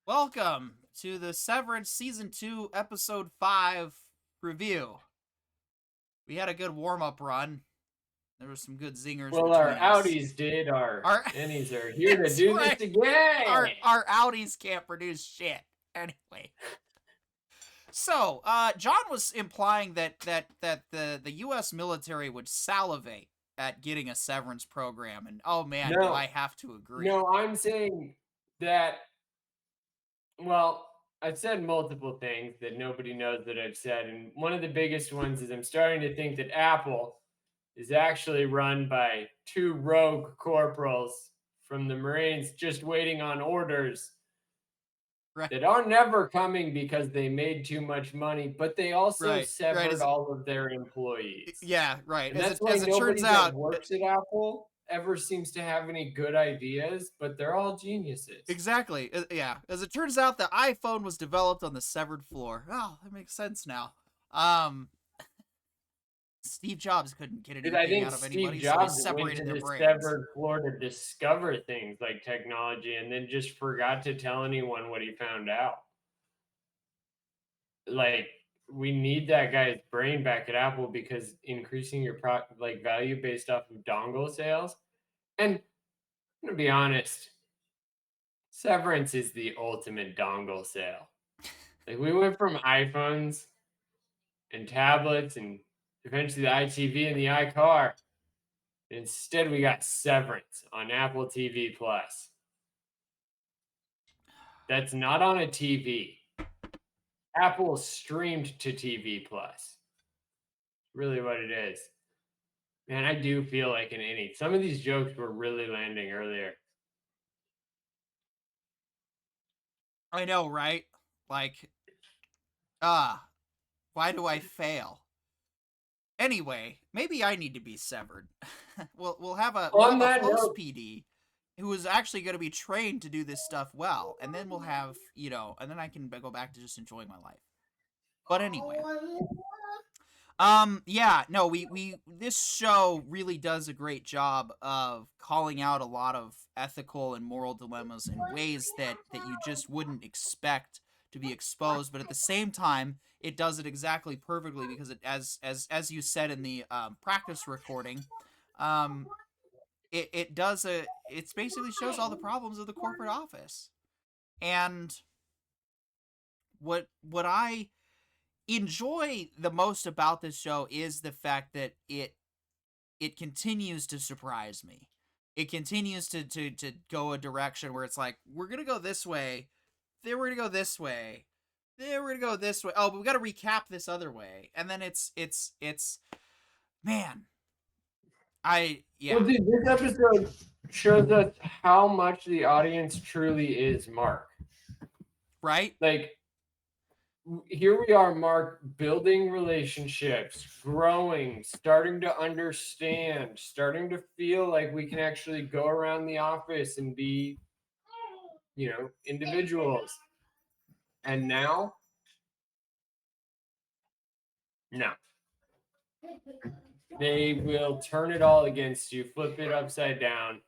Welcome to the Severance Season 2, Episode 5 review. We had a good warm up run. There were some good zingers Well, our between us. Audis did. Our Our innies are here to That's do this right. again. Our Audis can't produce shit. Anyway. So, John was implying that the US military would salivate at getting a severance program, and oh man, do No, I have to agree. no, I'm saying that, well, I've said multiple things that nobody knows that I've said. And one of the biggest ones is I'm starting to think that Apple is actually run by two rogue corporals from the Marines just waiting on orders Right. that are never coming because they made too much money, but they also Right. severed all of their employees. Yeah, right. And that's why As it turns nobody that out, works at Apple ever seems to have any good ideas, but they're all geniuses. exactly. Yeah. As it turns out, the iPhone was developed on the severed floor. Oh, that makes sense now. Um, Steve Jobs couldn't get Because I anything think out of Steve anybody, so he Jobs went separated to their the brains. severed floor to discover things like technology and then just forgot to tell anyone what he found out. Like, we need that guy's brain back at Apple because increasing your value based off of dongle sales. And I'm gonna be honest, Severance is the ultimate dongle sale. Like, we went from iPhones and tablets and eventually the iTV and the iCar. Instead, we got Severance on Apple TV Plus. That's not on a TV. Apple streamed to TV Plus. Really, what it is. Man, I do feel like an innie. Some of these jokes were really landing earlier. I know, right? Like, why do I fail? Anyway, maybe I need to be severed. We'll have a On that host note, PD who is actually going to be trained to do this stuff well, and then we'll have and then I can go back to just enjoying my life. But anyway, yeah, no, we this show really does a great job of calling out a lot of ethical and moral dilemmas in ways that you just wouldn't expect to be exposed, but at the same time it does it exactly perfectly because it as you said in the practice recording, um it does it's basically shows all the problems of the corporate office. And what I enjoy the most about this show is the fact that it continues to surprise me. It continues to go a direction where it's like, we're gonna go this way, then we're gonna go this way, then we're gonna go this way. Oh, but we gotta recap this other way. And then it's man, well, dude, this episode shows us how much the audience truly is Mark. right? Like, here we are, Mark, building relationships, growing, starting to understand, starting to feel like we can actually go around the office and be, individuals. And now, no. They will turn it all against you, flip it upside down,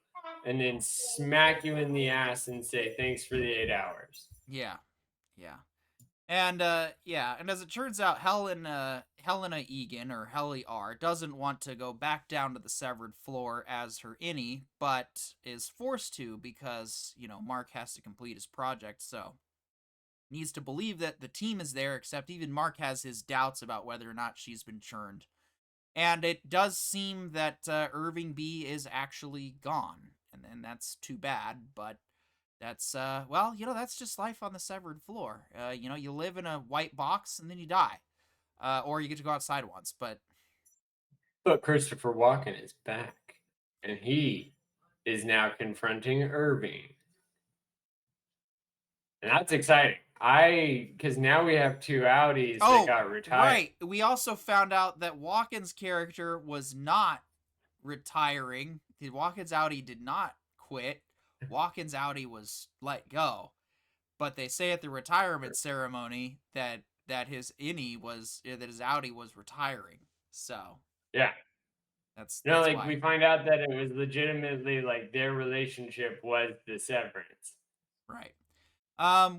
and then smack you in the ass and say, thanks for the 8 hours. Yeah. Yeah. And and as it turns out, Helena Egan, or Helly R, doesn't want to go back down to the severed floor as her innie, but is forced to because, Mark has to complete his project, so needs to believe that the team is there, except even Mark has his doubts about whether or not she's been churned. And it does seem that Irving B is actually gone, and then that's too bad, but that's that's just life on the severed floor. You live in a white box and then you die, or you get to go outside once. But Christopher Walken is back, and he is now confronting Irving. And that's exciting. Because now we have two Audis that got retired. Right. We also found out that Walken's character was not retiring. Walken's Audi did not quit. Walken's Audi was let go. But they say at the retirement ceremony that his Audi was retiring. So Yeah. that's Like, why. we find out that it was legitimately like their relationship was the severance. Right.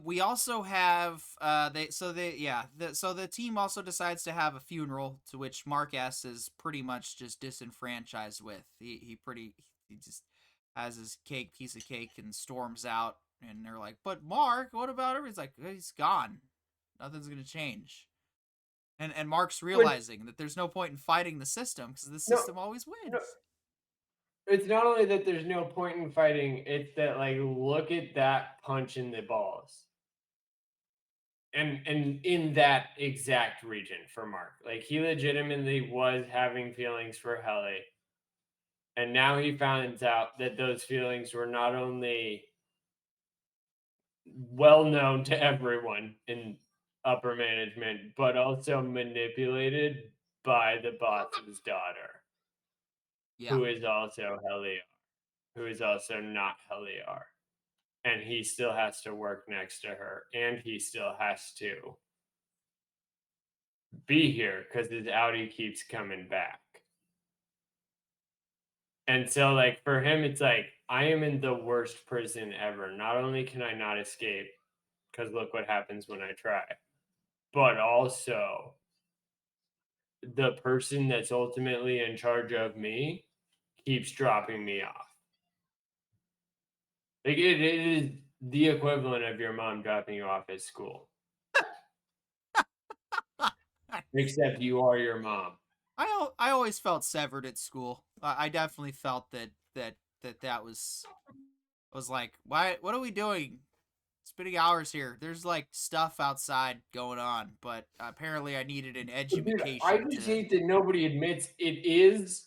We also have they yeah so the team also decides to have a funeral to which Mark S is pretty much just disenfranchised with. He just has his piece of cake and storms out, and they're like, "But Mark, what about him?" He's like, "He's gone. Nothing's gonna change." And Mark's Which realizing that there's no point in fighting the system because the no, system always no, wins. it's not only that there's no point in fighting, it's that like look at that punch in the balls. And in that exact region for Mark. Like he legitimately was having feelings for Helly. And now he finds out that those feelings were not only well known to everyone in upper management, but also manipulated by the boss's daughter, Yeah, who is also Heliar, who is also not Heliar. And he still has to work next to her, and he still has to be here because his Audi keeps coming back. And so, like, for him, it's like, I am in the worst prison ever. Not only can I not escape, because look what happens when I try, but also the person that's ultimately in charge of me keeps dropping me off. Like, it is the equivalent of your mom dropping you off at school, except you are your mom. I always felt severed at school. I definitely felt that was like, why? What are we doing? Spending hours here. There's like stuff outside going on, but apparently I needed an But dude, I education just to. hate that nobody admits it is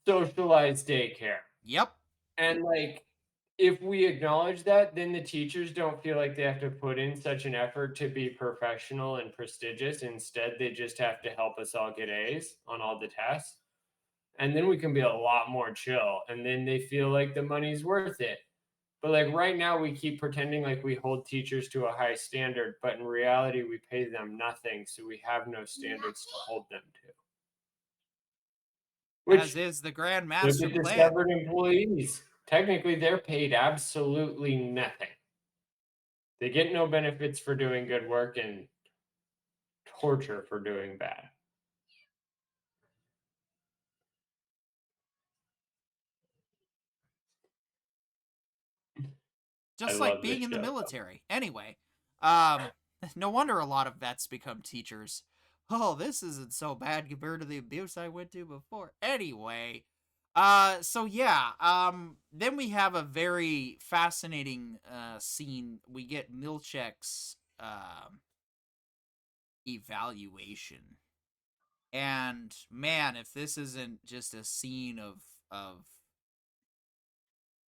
socialized daycare. Yep. And like, if we acknowledge that, then the teachers don't feel like they have to put in such an effort to be professional and prestigious. Instead, they just have to help us all get A's on all the tests. And then we can be a lot more chill. And then they feel like the money's worth it. But like right now, we keep pretending like we hold teachers to a high standard, but in reality, we pay them nothing. So we have no standards to hold them to. As Which, is the Grand look Master at the Plan. severed employees. Technically, they're paid absolutely nothing. They get no benefits for doing good work and torture for doing bad. I Just like love being this in the show. military. Anyway, um, no wonder a lot of vets become teachers. Oh, this isn't so bad compared to the abuse I went to before. Anyway, so yeah, then we have a very fascinating scene. We get Milchek's evaluation, and man, if this isn't just a scene of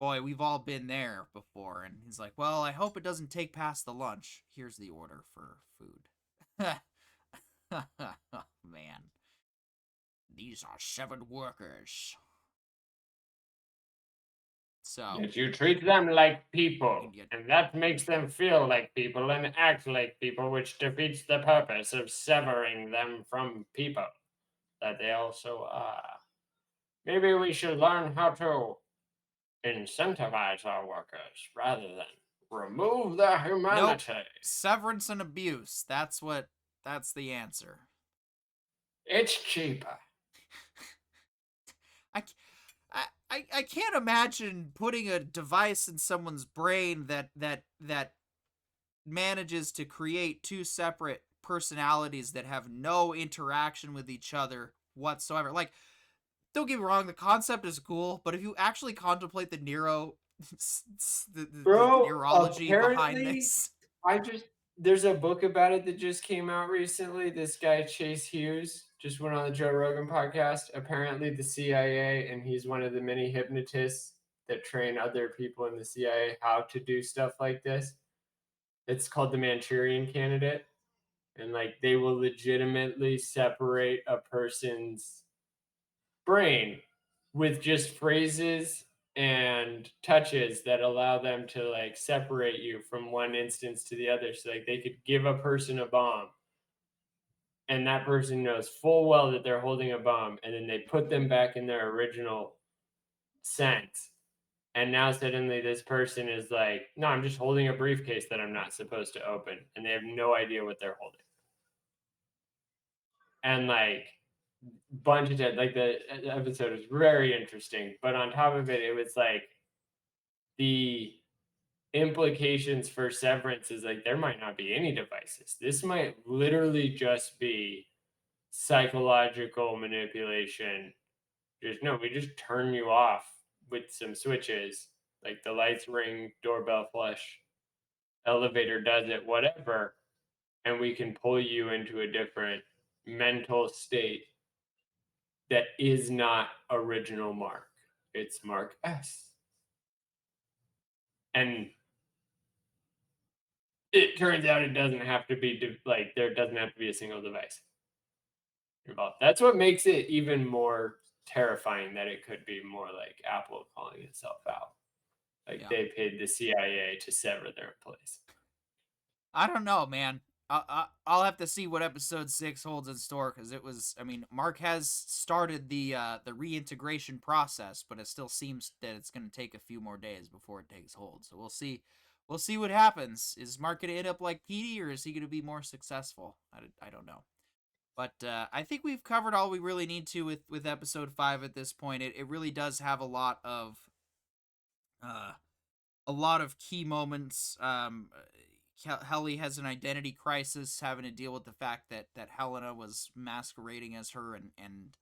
boy, we've all been there before. And he's like, well, I hope it doesn't take past the lunch. Here's the order for food. Man, these are 7 workers. So That you treat them like you people, can get and that makes them feel like people and act like people, which defeats the purpose of severing them from people that they also are. Maybe we should learn how to incentivize our workers rather than remove their nope. humanity. Severance and abuse. That's the answer. It's cheaper. I, I can't imagine putting a device in someone's brain that manages to create two separate personalities that have no interaction with each other whatsoever. Like, don't get me wrong, the concept is cool, but if you actually contemplate the Bro, neurology behind apparently, this, I just there's a book about it that just came out recently. This guy Chase Hughes just went on the Joe Rogan podcast. Apparently, the CIA, and he's one of the many hypnotists that train other people in the CIA how to do stuff like this. It's called the Manchurian Candidate, and like they will legitimately separate a person's brain with just phrases and touches that allow them to like separate you from one instance to the other. So like they could give a person a bomb and that person knows full well that they're holding a bomb and then they put them back in their original sense And now suddenly this person is like, no, I'm just holding a briefcase that I'm not supposed to open. And they have no idea what they're holding. And like bunch of like the episode was very interesting. But on top of it, it was like the implications for Severance is like there might not be any devices. This might literally just be psychological manipulation. Just no, we just turn you off with some switches, like the lights ring, doorbell flush, elevator does it, whatever, and we can pull you into a different mental state that is not original Mark. It's Mark S. And it turns out it doesn't have to be like there doesn't have to be a single device involved. That's what makes it even more terrifying that it could be more like Apple calling itself out. Like Yeah. they paid the CIA to sever their employees. I don't know, man. I'll have to see what episode 6 holds in store because it was. I mean, Mark has started the reintegration process, but it still seems that it's going to take a few more days before it takes hold. So we'll see. We'll see what happens. Is Mark going to end up like Petey, or is he going to be more successful? I don't know. But I think we've covered all we really need to with episode 5 at this point. It really does have uh, a lot of key moments. Helly has an identity crisis, having to deal with the fact that Helena was masquerading as her, and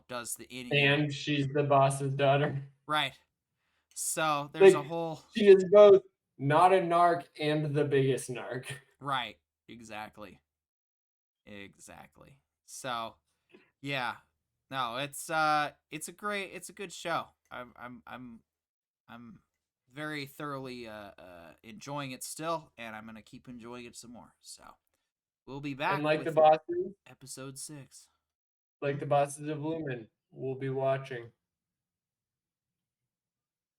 does And she's the boss's daughter. right. So there's a Like whole she is both not a narc and the biggest narc. right, exactly, exactly. So yeah, no, it's a great, it's a good show. I'm very thoroughly enjoying it still, and I'm gonna keep enjoying it some more. So we'll be And back with episode 6. like the bosses of Lumen, we'll be watching.